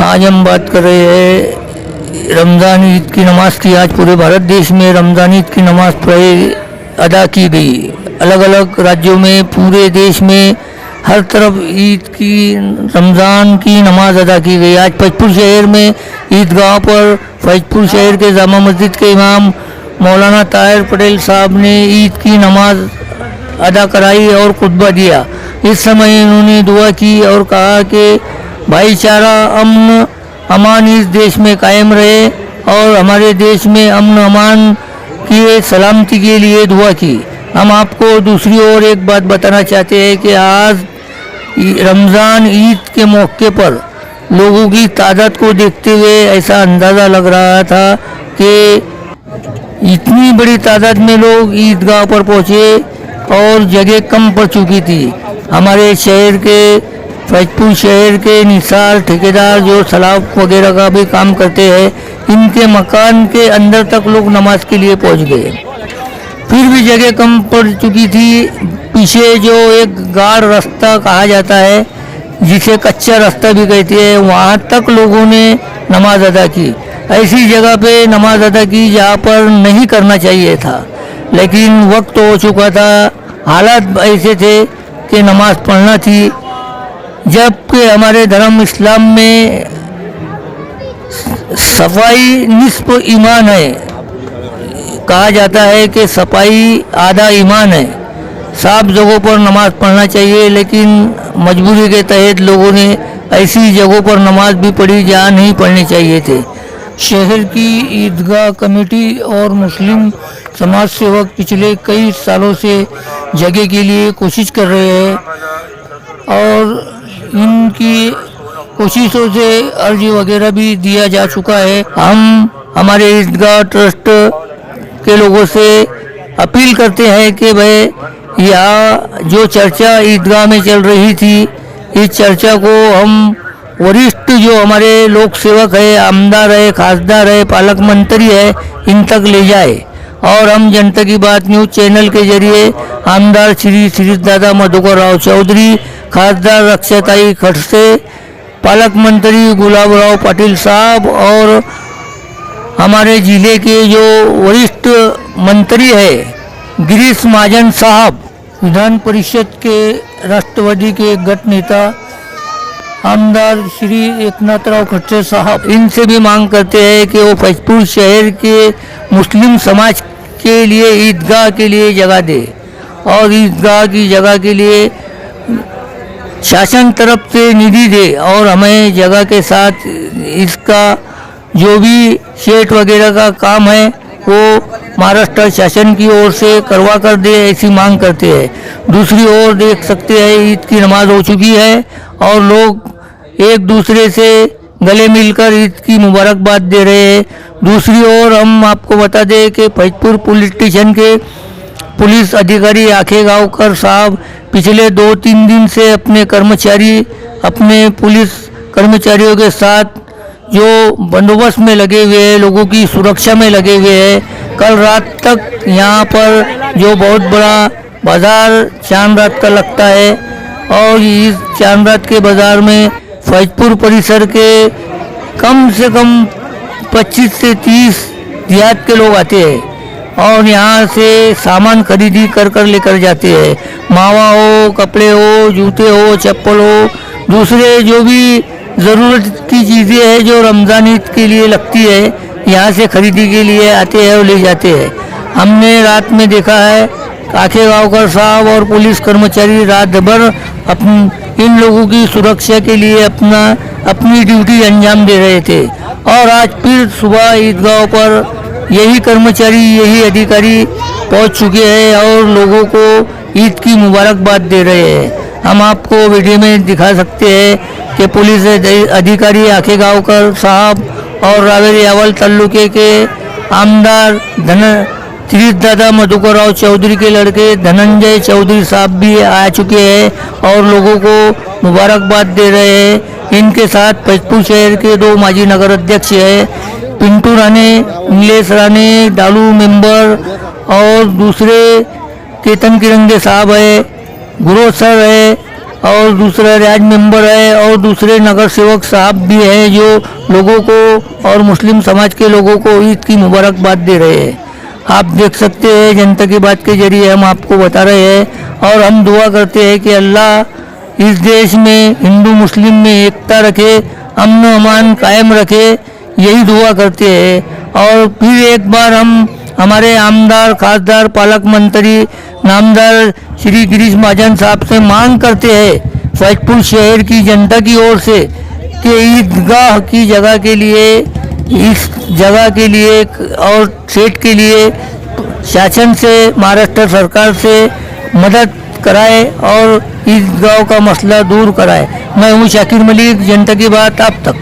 आज हम बात कर रहे हैं रमज़ान ईद की नमाज की। आज पूरे भारत देश में रमज़ान ईद की नमाज अदा की गई। अलग अलग राज्यों में, पूरे देश में हर तरफ ईद की रमज़ान की नमाज अदा की गई। आज फैजपुर शहर में ईदगाह पर फैजपुर शहर के जामा मस्जिद के इमाम मौलाना ताहिर पटेल साहब ने ईद की नमाज अदा कराई और खुतबा दिया। इस समय इन्होंने दुआ की और कहा कि भाईचारा, अमन अमान इस देश में कायम रहे और हमारे देश में अमन अमान की सलामती के लिए दुआ की। हम आपको दूसरी ओर एक बात बताना चाहते हैं कि आज रमज़ान ईद के मौके पर लोगों की तादाद को देखते हुए ऐसा अंदाज़ा लग रहा था कि इतनी बड़ी तादाद में लोग ईदगाह पर पहुँचे और जगह कम पड़ चुकी थी। हमारे शहर के फैजपुर शहर के निसार ठेकेदार जो सलाब वगैरह का भी काम करते हैं, इनके मकान के अंदर तक लोग नमाज के लिए पहुंच गए। फिर भी जगह कम पड़ चुकी थी। पीछे जो एक गाढ़ रास्ता कहा जाता है, जिसे कच्चा रास्ता भी कहते हैं, वहाँ तक लोगों ने नमाज अदा की। ऐसी जगह पे नमाज अदा की जहाँ पर नहीं करना चाहिए था, लेकिन वक्त हो चुका था, हालात ऐसे थे कि नमाज पढ़ना थी। जबकि हमारे धर्म इस्लाम में सफाई निस्फ ईमान है। कहा जाता है कि सफाई आधा ईमान है। साफ जगहों पर नमाज पढ़ना चाहिए, लेकिन मजबूरी के तहत लोगों ने ऐसी जगहों पर नमाज भी पढ़ी जहाँ नहीं पढ़ने चाहिए थे। शहर की ईदगाह कमेटी और मुस्लिम समाज सेवक पिछले कई सालों से जगह के लिए कोशिश कर रहे हैं और इनकी कोशिशों से अर्जी वगैरह भी दिया जा चुका है। हम हमारे ईदगाह ट्रस्ट के लोगों से अपील करते हैं कि भाई यहाँ जो चर्चा ईदगाह में चल रही थी, इस चर्चा को हम वरिष्ठ जो हमारे लोक सेवक है, आमदार है, खासदार है, पालक मंत्री है, इन तक ले जाए। और हम जनता की बात न्यूज़ चैनल के जरिए आमदार श्री दादा मधुकर राव चौधरी, खासदार रक्षाताई खड़से, पालक मंत्री गुलाब राव पाटिल साहब और हमारे जिले के जो वरिष्ठ मंत्री है गिरीश महाजन साहब, विधान परिषद के राष्ट्रवादी के गट नेता आमदार श्री एकनाथराव खड़से साहब, इनसे भी मांग करते हैं कि वो फैजपुर शहर के मुस्लिम समाज के लिए ईदगाह के लिए जगह दे और ईदगाह की जगह के लिए शासन तरफ से निधि दे और हमें जगह के साथ इसका जो भी शेड वगैरह का काम है वो महाराष्ट्र शासन की ओर से करवा कर दे, ऐसी मांग करते हैं। दूसरी ओर देख सकते हैं ईद की नमाज हो चुकी है और लोग एक दूसरे से गले मिलकर ईद की मुबारकबाद दे रहे हैं। दूसरी ओर हम आपको बता दें कि फैजपुर पुलिस स्टेशन के पुलिस अधिकारी आखेगांवकर साहब पिछले 2-3 दिन से अपने पुलिस कर्मचारियों के साथ जो बंदोबस्त में लगे हुए हैं, लोगों की सुरक्षा में लगे हुए हैं। कल रात तक यहाँ पर जो बहुत बड़ा बाज़ार चांद रात का लगता है और इस चांद रात के बाज़ार में फैजपुर परिसर के कम से कम 25 से 30 देहात के लोग आते हैं और यहाँ से सामान खरीदी कर लेकर जाते हैं। मावा हो, कपड़े हो, जूते हो, चप्पल हो, दूसरे जो भी ज़रूरत की चीज़ें हैं जो रमज़ान ईद के लिए लगती है, यहाँ से खरीदी के लिए आते हैं और ले जाते हैं। हमने रात में देखा है आखेगांवकर साहब और पुलिस कर्मचारी रात भर इन लोगों की सुरक्षा के लिए अपनी ड्यूटी अंजाम दे रहे थे और आज फिर सुबह ईदगाह पर यही कर्मचारी, यही अधिकारी पहुंच चुके हैं और लोगों को ईद की मुबारकबाद दे रहे हैं। हम आपको वीडियो में दिखा सकते हैं कि पुलिस अधिकारी आखेगांवकर साहब और रावेरी अवल तालुके के आमदार श्री दादा मधुकर राव चौधरी के लड़के धनंजय चौधरी साहब भी आ चुके हैं और लोगों को मुबारकबाद दे रहे हैं। इनके साथ फैजपुर शहर के 2 माजी नगर अध्यक्ष है, पिंटू राणे, नीलेश राणे, डालू मेंबर और दूसरे केतन किरंगे साहब है, गुरु सर है और दूसरा राज मेंबर है और दूसरे नगर सेवक साहब भी हैं जो लोगों को और मुस्लिम समाज के लोगों को ईद की मुबारकबाद दे रहे हैं। आप देख सकते हैं जनता की बात के जरिए हम आपको बता रहे हैं और हम दुआ करते हैं कि अल्लाह इस देश में हिंदू मुस्लिम में एकता रखे, अमन अमान कायम रखे, यही दुआ करते हैं। और फिर एक बार हम हमारे आमदार खासदार पालक मंत्री नामदार श्री गिरीश महाजन साहब से मांग करते हैं फैजपुर शहर की जनता की ओर से कि ईदगाह की जगह के लिए, इस जगह के लिए और सेट के लिए शासन से, महाराष्ट्र सरकार से मदद कराए और ईदगाह का मसला दूर कराए। मैं हूँ शाकिर मलिक, जनता की बात आप तक।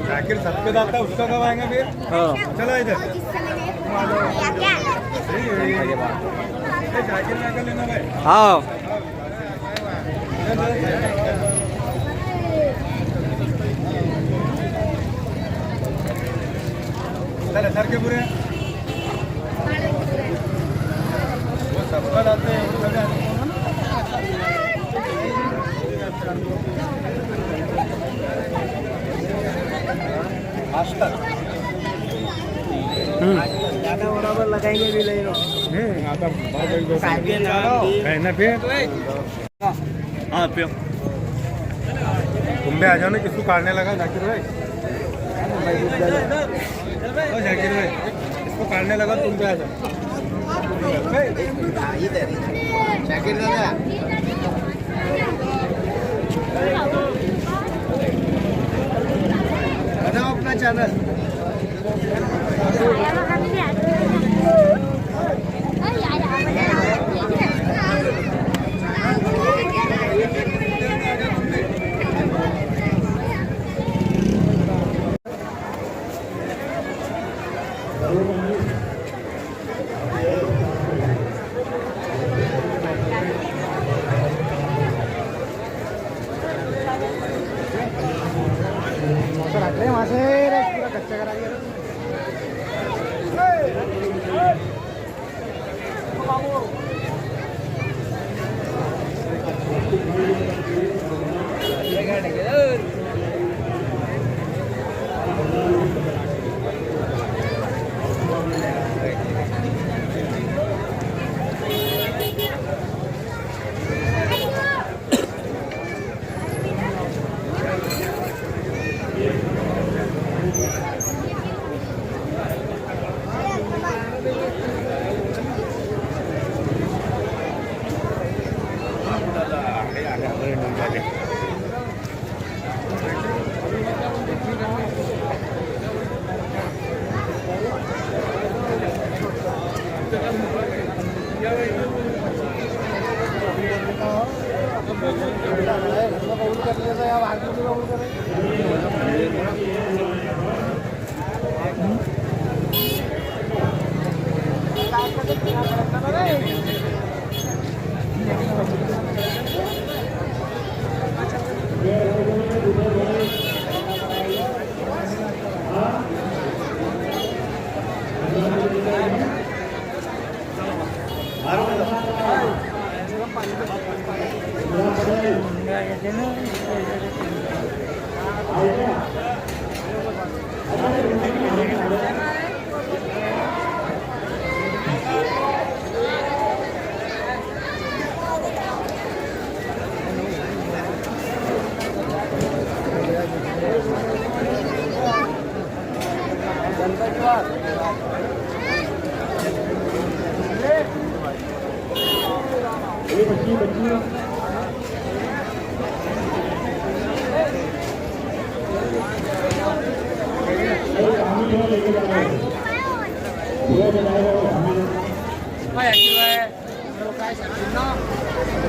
शाकिर सबके साथ था, उसका कब आएगा फिर? चला इधर शाकिर में कर लेना भाई। हाँ चले सर के पूरे वो सबका लाते हैं आज तक ज़्यादा बराबर लगाएंगे भी नहीं लोग। आता हाँ पियो तुम भी आ जाओ ना, किसको काटने लगा जाकिर भाई? जाकिर भाई इसको काटने लगा, तुम भी आ जाओ। शाकिर दादा बनाओ अपना चैनल। वहाँ से पूरा कच्चा करा दिया।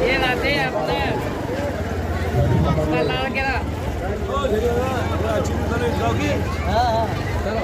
ये लाते हैं अपने ला के ना। हाँ हाँ चलो